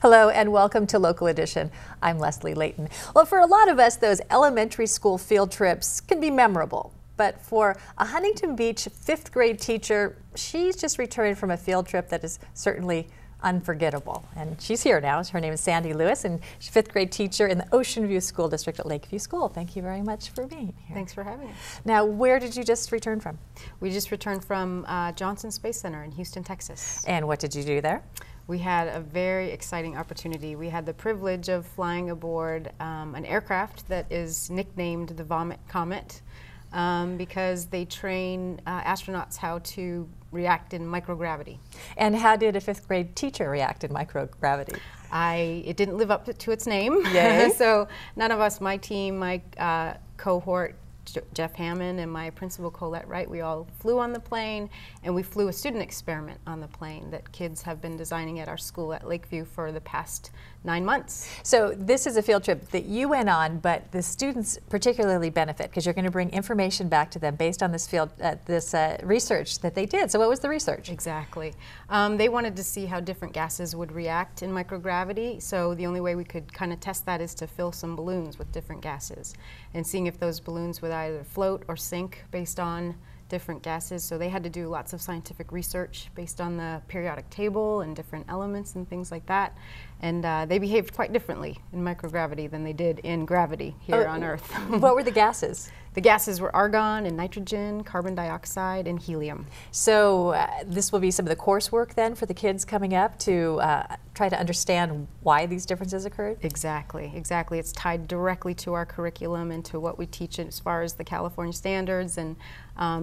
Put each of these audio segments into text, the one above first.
Hello and welcome to Local Edition. I'm Leslie Layton. Well, for a lot of us, those elementary school field trips can be memorable. But for a Huntington Beach 5th grade teacher, she's just returned from a field trip that is certainly unforgettable. And she's here now. Her name is Sandi Lewis, and she's a 5th grade teacher in the Ocean View School District at Lakeview School. Thank you very much for being here. Thanks for having us. Now, where did you just return from? We just returned from Johnson Space Center in Houston, Texas. And what did you do there? We had a very exciting opportunity. We had the privilege of flying aboard an aircraft that is nicknamed the Vomit Comet because they train astronauts how to react in microgravity. And how did a 5th grade teacher react in microgravity? It didn't live up to its name. Yay. So none of us, my team, my cohort, Jeff Hammond and my principal Colette Wright, we all flew on the plane, and we flew a student experiment on the plane that kids have been designing at our school at Lakeview for the past 9 months. So this is a field trip that you went on, but the students particularly benefit because you're going to bring information back to them based on this field, research that they did. So what was the research? Exactly. They wanted to see how different gases would react in microgravity, so the only way we could kind of test that is to fill some balloons with different gases and seeing if those balloons would either float or sink based on different gases. So they had to do lots of scientific research based on the periodic table and different elements and things like that. And they behaved quite differently in microgravity than they did in gravity here on Earth. What were the gases? The gases were argon and nitrogen, carbon dioxide, and helium. So this will be some of the coursework then for the kids coming up to try to understand why these differences occurred? Exactly, exactly. It's tied directly to our curriculum and to what we teach as far as the California standards, and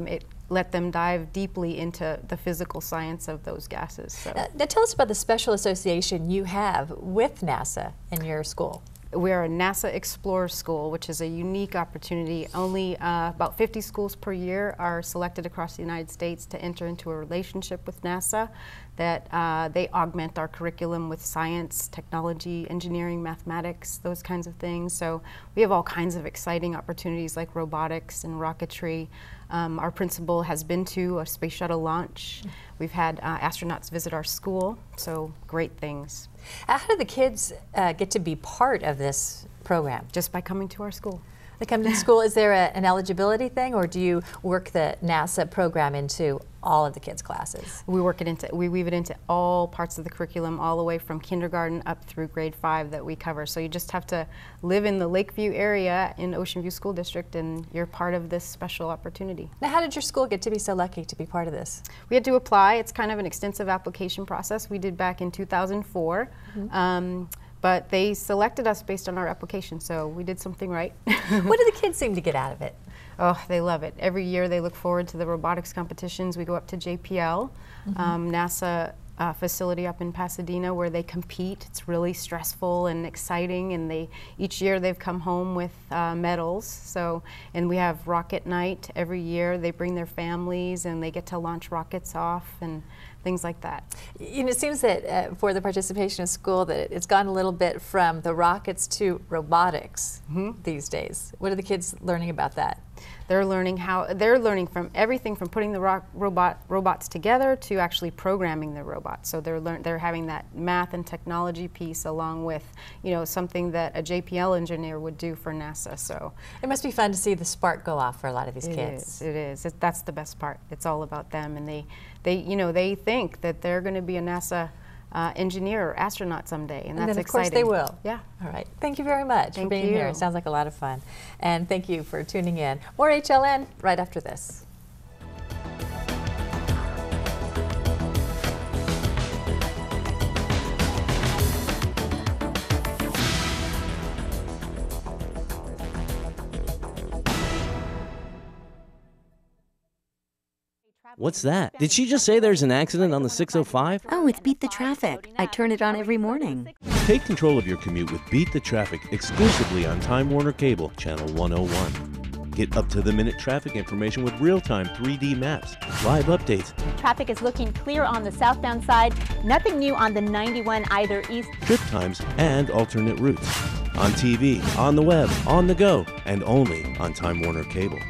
it let them dive deeply into the physical science of those gases. So. Now tell us about the special association you have with NASA in your school. We're a NASA Explorer School, which is a unique opportunity. Only about 50 schools per year are selected across the United States to enter into a relationship with NASA, that they augment our curriculum with science, technology, engineering, mathematics, those kinds of things. So we have all kinds of exciting opportunities like robotics and rocketry. Our principal has been to a space shuttle launch. We've had astronauts visit our school, so great things. How do the kids get to be part of this program? Just by coming to our school. They come to school. Is there an eligibility thing, or do you work the NASA program into all of the kids' classes? We weave it into all parts of the curriculum, all the way from kindergarten up through grade 5 that we cover. So you just have to live in the Lakeview area in Ocean View School District, and you're part of this special opportunity. Now, how did your school get to be so lucky to be part of this? We had to apply. It's kind of an extensive application process we did back in 2004. But they selected us based on our application, so we did something right. What do the kids seem to get out of it? Oh, they love it. Every year they look forward to the robotics competitions. We go up to JPL, NASA facility up in Pasadena, where they compete. It's really stressful and exciting, and each year they've come home with medals. So, and we have rocket night every year. They bring their families and they get to launch rockets off and things like that. You know, it seems that for the participation in school that it's gone a little bit from the rockets to robotics these days. What are the kids learning about that? They're learning from everything from putting the robots together to actually programming the robots. So they're having that math and technology piece along with, you know, something that a JPL engineer would do for NASA. So it must be fun to see the spark go off for a lot of these kids. It is. That's the best part. It's all about them, and they think that they're going to be a NASA engineer or astronaut someday, and that's then, of exciting. course, they will. Yeah. All right. Thank you very much for being here. It sounds like a lot of fun. And thank you for tuning in. More HLN right after this. What's that? Did she just say there's an accident on the 605? Oh, it's Beat the Traffic. I turn it on every morning. Take control of your commute with Beat the Traffic exclusively on Time Warner Cable, Channel 101. Get up-to-the-minute traffic information with real-time 3D maps, live updates. Traffic is looking clear on the southbound side. Nothing new on the 91 either east. Trip times and alternate routes. On TV, on the web, on the go, and only on Time Warner Cable.